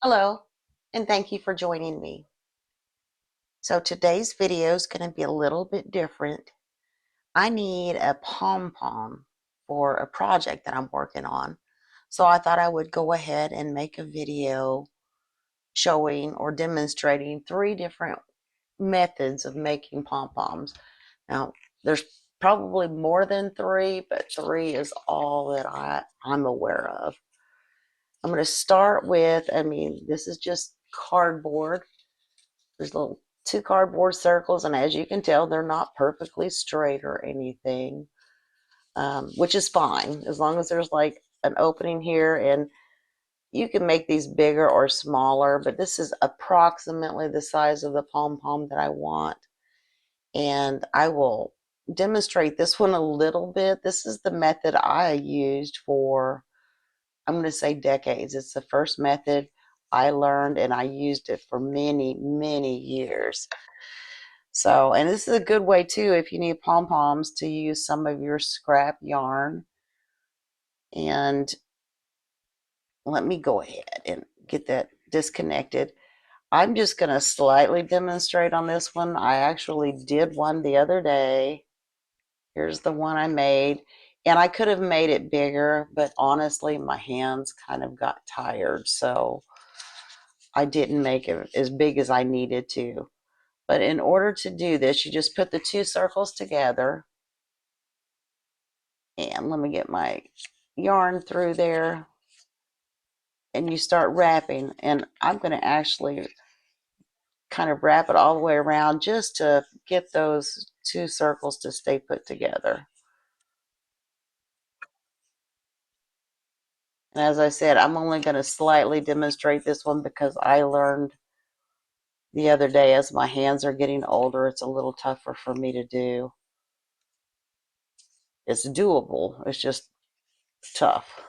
Hello, and thank you for joining me. So today's video is going to be a little bit different. I need a pom-pom for a project that I'm working on. So I thought I would go ahead and make a video showing or demonstrating three different methods of making pom-poms. Now, there's probably more than three, but three is all that I'm aware of. I'm going to start with, this is just cardboard. There's little two cardboard circles, and as you can tell, they're not perfectly straight or anything, which is fine as long as there's like an opening here. And you can make these bigger or smaller, but this is approximately the size of the pom pom that I want. And I will demonstrate this one a little bit. This is the method I used for, I'm going to say, decades. It's the first method I learned, and I used it for many, many years. So, and this is a good way too if you need pom poms to use some of your scrap yarn. And let me go ahead and get that disconnected. I'm just going to slightly demonstrate on this one. I actually did one the other day. Here's the one I made. And I could have made it bigger, but honestly, my hands kind of got tired. So I didn't make it as big as I needed to. But in order to do this, you just put the two circles together. And let me get my yarn through there. And you start wrapping. And I'm going to actually kind of wrap it all the way around just to get those two circles to stay put together. And as I said, I'm only going to slightly demonstrate this one because I learned the other day, as my hands are getting older, it's a little tougher for me to do. It's doable. It's just tough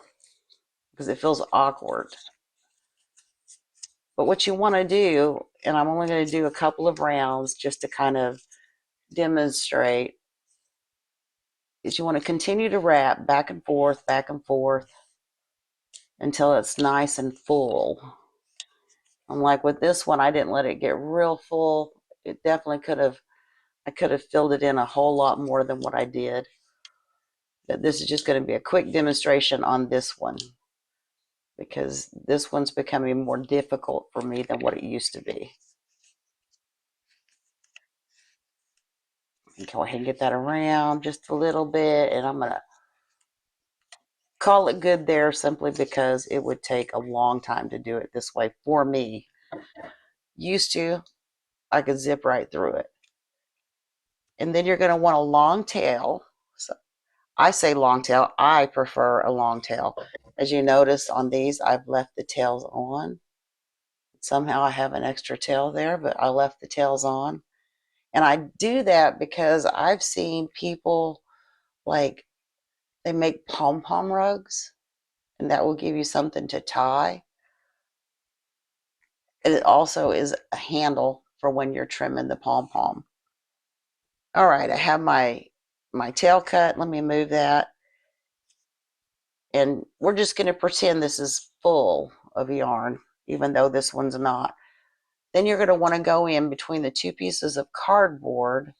because it feels awkward. But what you want to do, and I'm only going to do a couple of rounds just to kind of demonstrate, is you want to continue to wrap back and forth until it's nice and full. Unlike with this one, I didn't let it get real full. It definitely I could have filled it in a whole lot more than what I did. But this is just going to be a quick demonstration on this one because this one's becoming more difficult for me than what it used to be. Go ahead and get that around just a little bit, and I'm going to call it good there simply because it would take a long time to do it this way for me. Used to, I could zip right through it. And then you're going to want a long tail. So I say long tail. I prefer a long tail. As you notice on these, I've left the tails on. Somehow I have an extra tail there, but I left the tails on. And I do that because I've seen people, like, they make pom-pom rugs, and that will give you something to tie. It also is a handle for when you're trimming the pom-pom. All right, I have my tail cut. Let me move that. And we're just going to pretend this is full of yarn, even though this one's not. Then you're going to want to go in between the two pieces of cardboard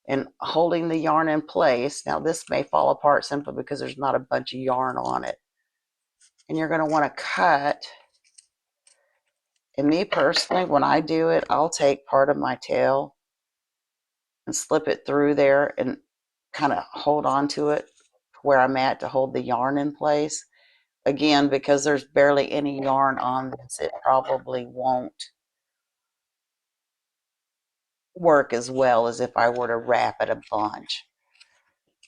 and holding the yarn in place. Now this may fall apart simply because there's not a bunch of yarn on it. And you're going to want to cut. And me personally, when I do it, I'll take part of my tail and slip it through there and kind of hold on to it where I'm at to hold the yarn in place. Again, because there's barely any yarn on this, it probably won't work as well as if I were to wrap it a bunch.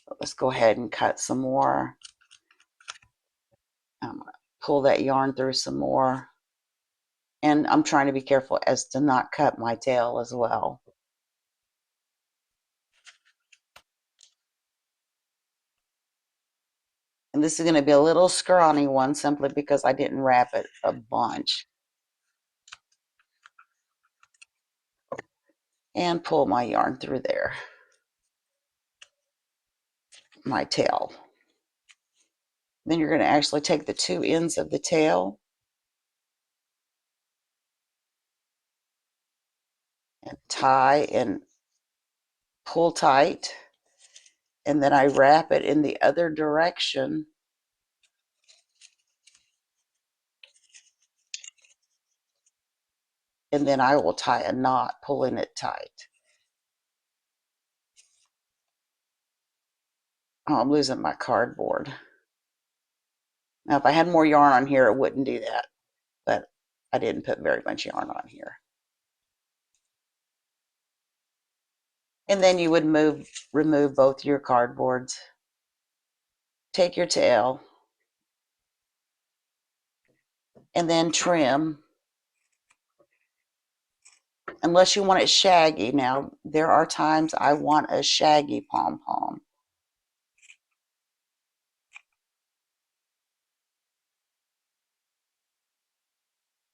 But let's go ahead and cut some more. I'm going to pull that yarn through some more. And I'm trying to be careful as to not cut my tail as well. And this is going to be a little scrawny one simply because I didn't wrap it a bunch. And pull my yarn through there. My tail. Then you're going to actually take the two ends of the tail tie and pull tight, and then I wrap it in the other direction, and then I will tie a knot pulling it tight. Oh, I'm losing my cardboard. Now, if I had more yarn on here, it wouldn't do that, but I didn't put very much yarn on here. And then you would remove both your cardboards. Take your tail and then trim, unless you want it shaggy. Now, there are times I want a shaggy pom-pom.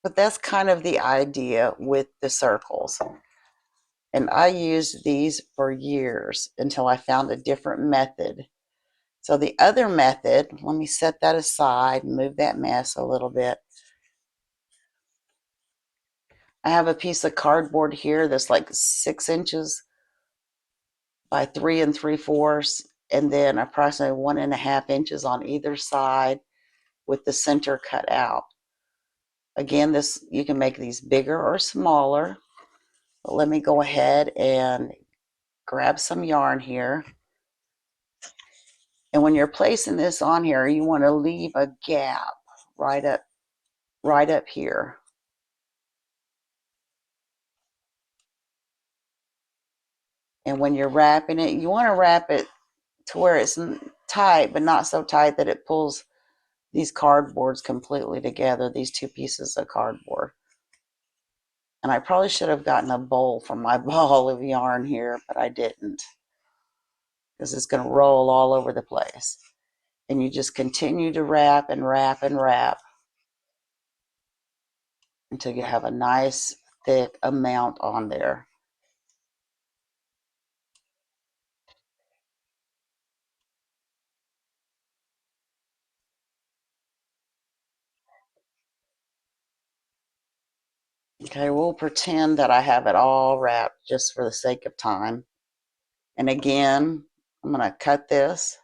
But that's kind of the idea with the circles. And I used these for years until I found a different method. So the other method, let me set that aside, move that mess a little bit. I have a piece of cardboard here that's like 6 inches by 3 3/4, and then approximately 1.5 inches on either side with the center cut out. Again, this, you can make these bigger or smaller. But let me go ahead and grab some yarn here. And when you're placing this on here, you want to leave a gap right up here. And when you're wrapping it, you want to wrap it to where it's tight, but not so tight that it pulls these cardboards completely together, these two pieces of cardboard. And I probably should have gotten a bowl for my ball of yarn here, but I didn't, because it's going to roll all over the place. And you just continue to wrap and wrap and wrap until you have a nice thick amount on there. Okay, we'll pretend that I have it all wrapped just for the sake of time. And again, I'm going to cut this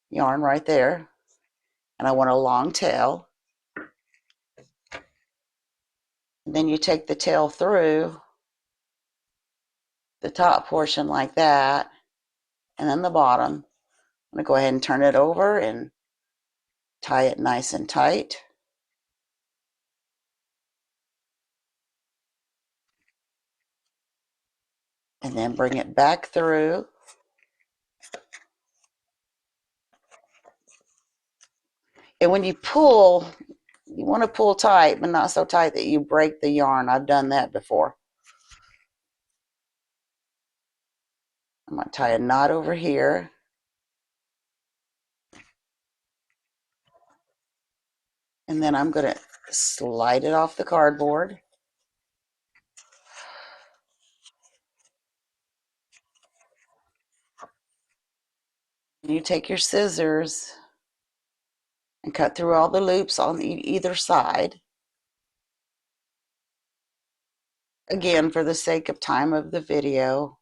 yarn right there. And I want a long tail. And then you take the tail through the top portion like that, and then the bottom. I'm going to go ahead and turn it over and tie it nice and tight. And then bring it back through. And when you pull, you want to pull tight, but not so tight that you break the yarn. I've done that before. I'm going to tie a knot over here. And then I'm going to slide it off the cardboard. You take your scissors and cut through all the loops on either side. Again, for the sake of time of the video,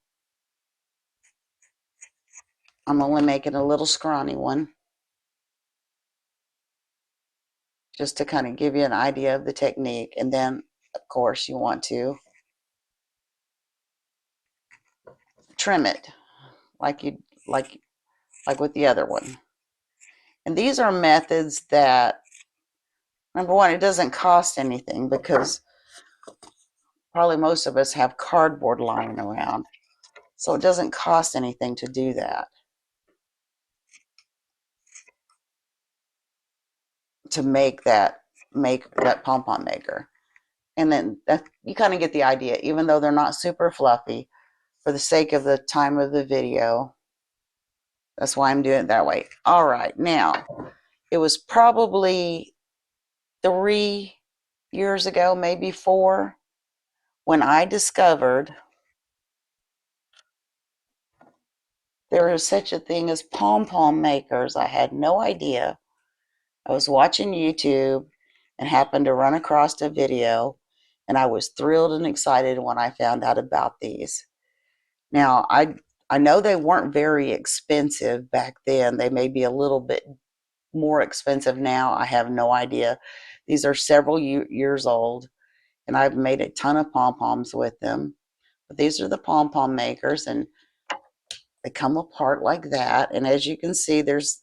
I'm only making a little scrawny one, just to kind of give you an idea of the technique. And then, of course, you want to trim it like you like with the other one. And these are methods that, number one, it doesn't cost anything, because probably most of us have cardboard lying around, so it doesn't cost anything to do that, to make that pom-pom maker. And then you kind of get the idea. Even though they're not super fluffy, for the sake of the time of the video, that's why I'm doing it that way. All right, now, it was probably 3 years ago, maybe 4, when I discovered there is such a thing as pom-pom makers. I had no idea. I was watching YouTube and happened to run across a video, and I was thrilled and excited when I found out about these. Now, I know they weren't very expensive back then. They may be a little bit more expensive now. I have no idea. These are several years old, and I've made a ton of pom-poms with them. But these are the pom-pom makers, and they come apart like that. And as you can see, there's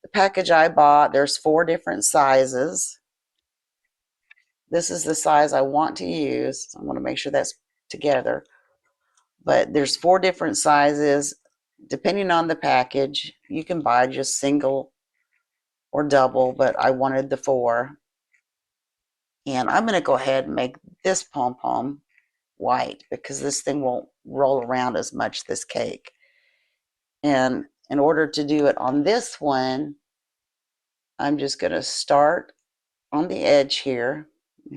the package I bought. There's 4 different sizes. This is the size I want to use. I want to make sure that's together. But there's 4 different sizes. Depending on the package, you can buy just single or double, but I wanted the 4. And I'm going to go ahead and make this pom-pom white because this thing won't roll around as much, this cake. And in order to do it on this one, I'm just going to start on the edge here.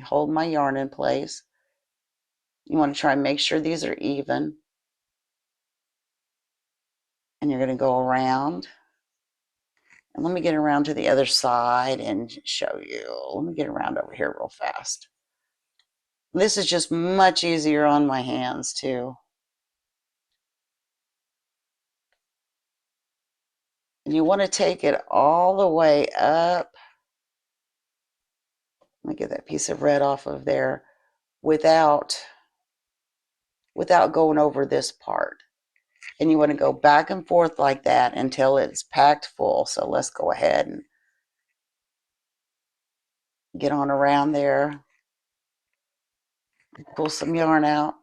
Hold my yarn in place. You want to try and make sure these are even. And you're going to go around. And let me get around to the other side and show you. Let me get around over here real fast. This is just much easier on my hands too. And you want to take it all the way up. Let me get that piece of red off of there without going over this part. And you want to go back and forth like that until it's packed full. So let's go ahead and get on around there. Pull some yarn out.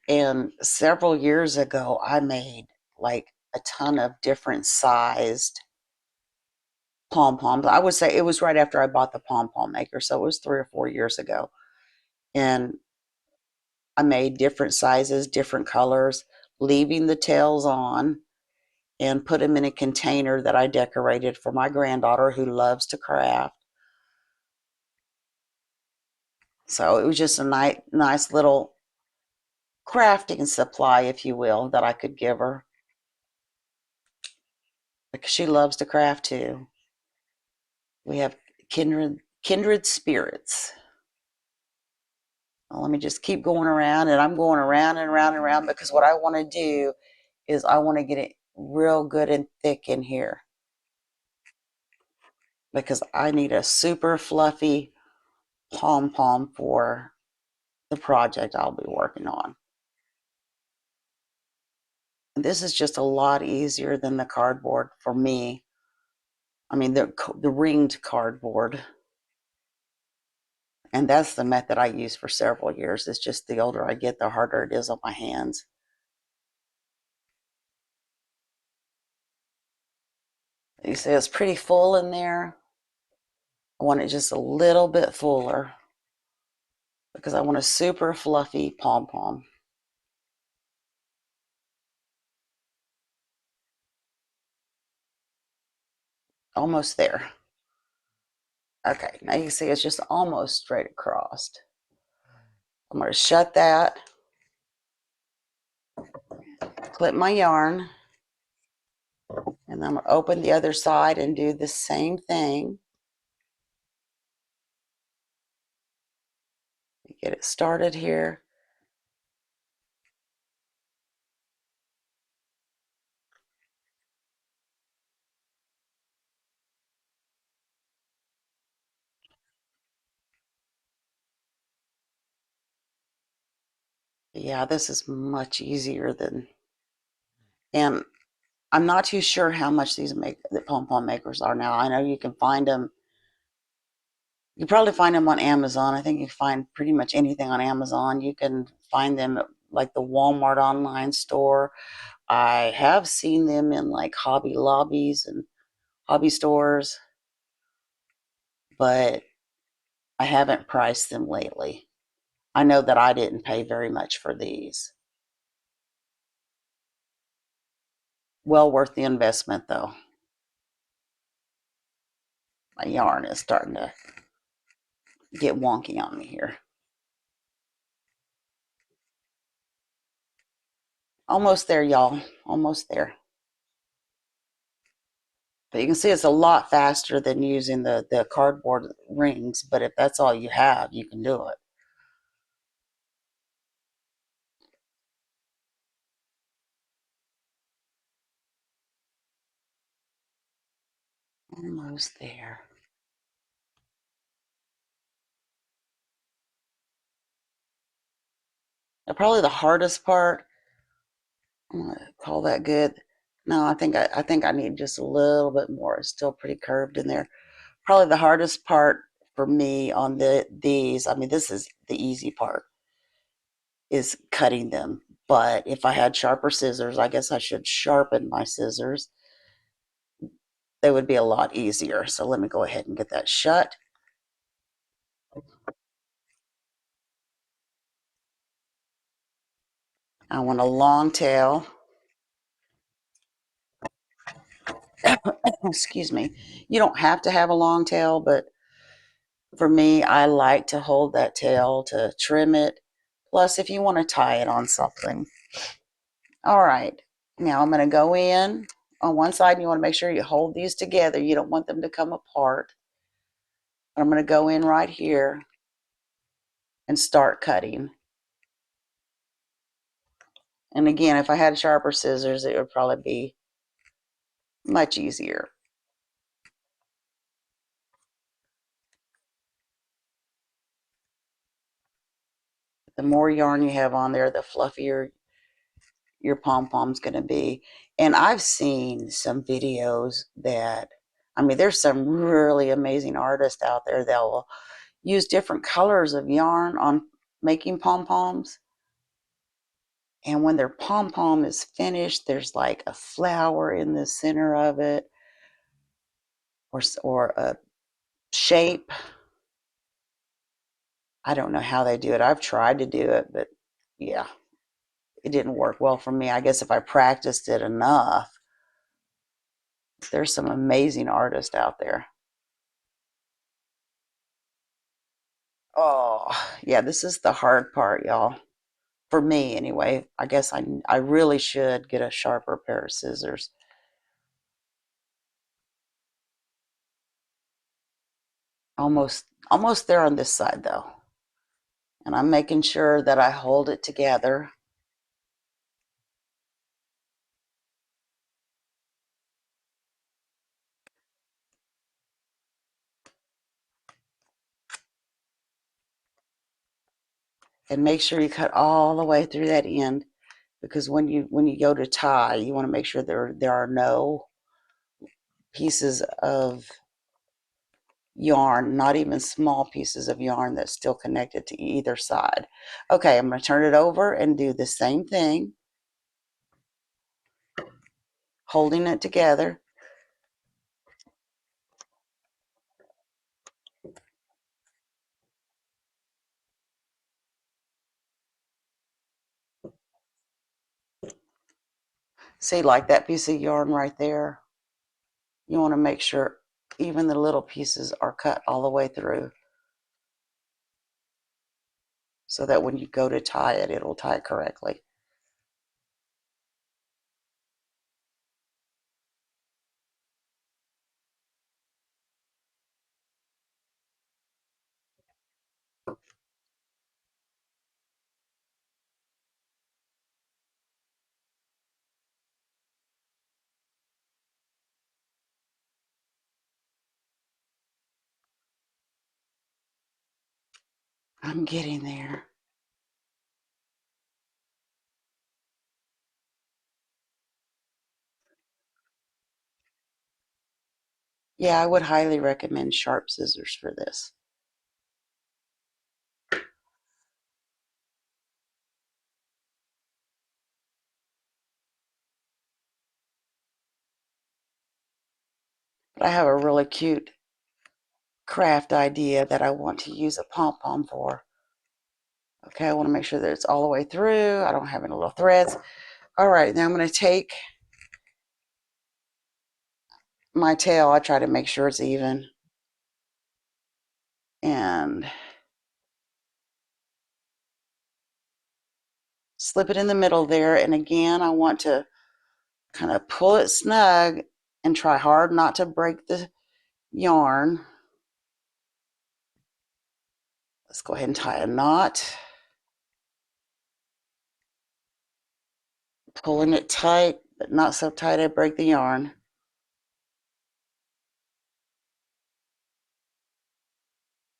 And several years ago, I made like a ton of different sized pom-poms. I would say it was right after I bought the pom-pom maker. So it was 3 or 4 years ago. And I made different sizes, different colors, leaving the tails on, and put them in a container that I decorated for my granddaughter who loves to craft. So it was just a nice little crafting supply, if you will, that I could give her because she loves to craft too. We have kindred spirits. Well, let me just keep going around, and I'm going around and around and around because what I want to do is I want to get it real good and thick in here because I need a super fluffy pom-pom for the project I'll be working on. This is just a lot easier than the cardboard for me. I mean, the ringed cardboard. And that's the method I used for several years. It's just the older I get, the harder it is on my hands. You see it's pretty full in there. I want it just a little bit fuller because I want a super fluffy pom-pom. Almost there. Okay, now you see it's just almost straight across. I'm going to shut that, clip my yarn, and then I'm going to open the other side and do the same thing. Get it started here. Yeah, this is much easier than, and I'm not too sure how much the pom-pom makers are now. I know you can find them. You probably find them on Amazon. I think you can find pretty much anything on Amazon. You can find them at like the Walmart online store. I have seen them in like Hobby Lobbies and hobby stores, but I haven't priced them lately. I know that I didn't pay very much for these. Well worth the investment though. My yarn is starting to get wonky on me here. Almost there, y'all. Almost there. But you can see it's a lot faster than using the cardboard rings. But if that's all you have, you can do it. Almost there. Now, probably the hardest part, I'm gonna call that good. No, I think I need just a little bit more. It's still pretty curved in there. Probably the hardest part for me on these, I mean, this is the easy part, is cutting them. But if I had sharper scissors, I guess I should sharpen my scissors. They would be a lot easier. So let me go ahead and get that shut. I want a long tail. Excuse me. You don't have to have a long tail, but for me, I like to hold that tail to trim it. Plus, if you want to tie it on something. All right. Now I'm going to go in on one side, and you want to make sure you hold these together. You don't want them to come apart. I'm going to go in right here and start cutting. And again, if I had sharper scissors, it would probably be much easier. The more yarn you have on there, the fluffier your pom pom's going to be. And I've seen some videos that, I mean, there's some really amazing artists out there that will use different colors of yarn on making pom poms. And when their pom pom is finished, there's like a flower in the center of it, or a shape. I don't know how they do it. I've tried to do it, but yeah, it didn't work well for me. I guess if I practiced it enough, there's some amazing artists out there. Oh, yeah, this is the hard part, y'all. For me, anyway. I guess I really should get a sharper pair of scissors. Almost there on this side, though. And I'm making sure that I hold it together. And make sure you cut all the way through that end, because when you go to tie, you want to make sure there are no pieces of yarn, not even small pieces of yarn that's still connected to either side. Okay, I'm going to turn it over and do the same thing, holding it together. See, like that piece of yarn right there, you want to make sure even the little pieces are cut all the way through, so that when you go to tie it, it'll tie correctly. I'm getting there. Yeah, I would highly recommend sharp scissors for this. But I have a really cute craft idea that I want to use a pom pom for. Okay, I want to make sure that it's all the way through. I don't have any little threads. All right, now I'm going to take my tail. I try to make sure it's even. And slip it in the middle there. And again, I want to kind of pull it snug and try hard not to break the yarn. Let's go ahead and tie a knot. Pulling it tight, but not so tight I break the yarn.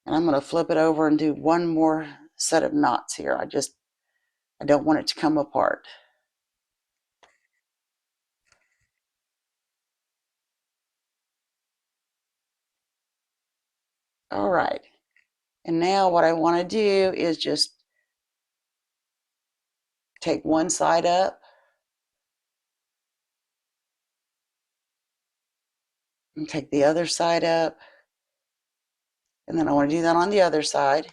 And I'm going to flip it over and do one more set of knots here. I don't want it to come apart. All right. And now what I want to do is just take one side up and take the other side up. And then I want to do that on the other side.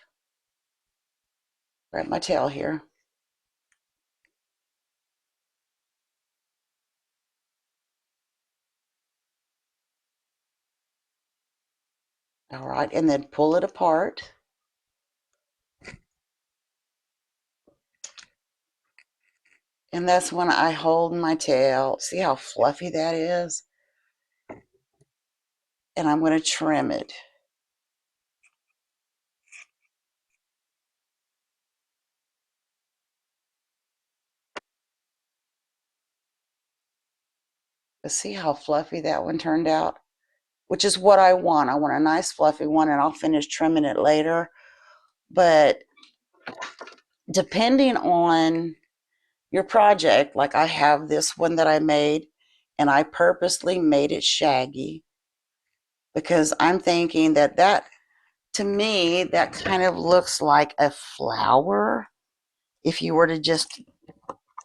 Grab my tail here. All right, and then pull it apart. And that's when I hold my tail. See how fluffy that is? And I'm going to trim it. But see how fluffy that one turned out? Which is what I want. I want a nice fluffy one, and I'll finish trimming it later. But depending on your project, like I have this one that I made, and I purposely made it shaggy because I'm thinking that to me, that kind of looks like a flower. If you were to just,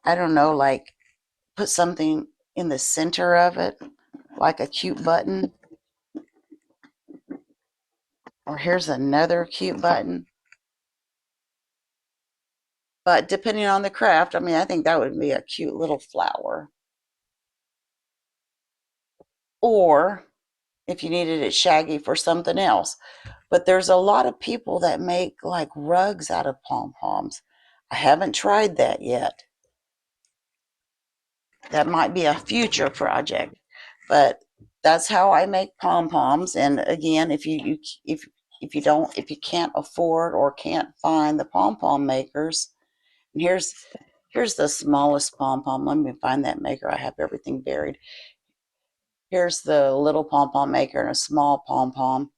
I don't know, like put something in the center of it, like a cute button. Or here's another cute button. But depending on the craft, I mean, I think that would be a cute little flower. Or if you needed it shaggy for something else. But there's a lot of people that make like rugs out of pom poms. I haven't tried that yet. That might be a future project. But that's how I make pom poms. And again, if you can't afford or can't find the pom pom makers, and here's the smallest pom pom. Let me find that maker. I have everything buried. Here's the little pom pom maker and a small pom pom.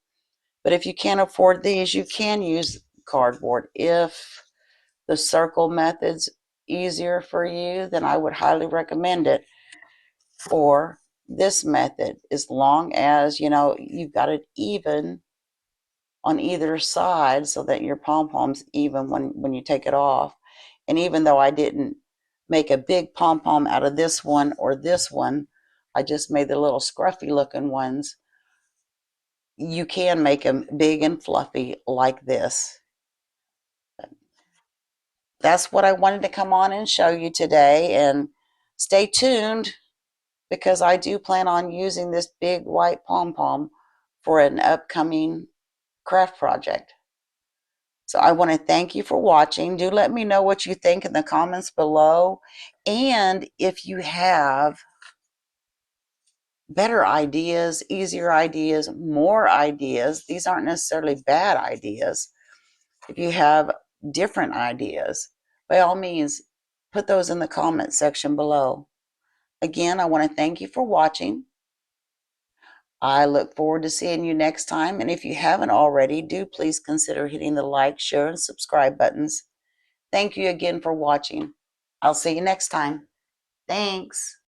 But if you can't afford these, you can use cardboard. If the circle method's easier for you, then I would highly recommend it. Or this method, as long as you know you've got it even on either side so that your pom-pom's even when you take it off. And even though I didn't make a big pom-pom out of this one or this one, I just made the little scruffy looking ones. You can make them big and fluffy like this. That's what I wanted to come on and show you today. And stay tuned because I do plan on using this big white pom-pom for an upcoming craft project. So I want to thank you for watching. Do let me know what you think in the comments below. And if you have better ideas, easier ideas, more ideas, these aren't necessarily bad ideas. If you have different ideas, by all means, put those in the comment section below. Again, I want to thank you for watching. I look forward to seeing you next time. And if you haven't already, do please consider hitting the like, share, and subscribe buttons. Thank you again for watching. I'll see you next time. Thanks.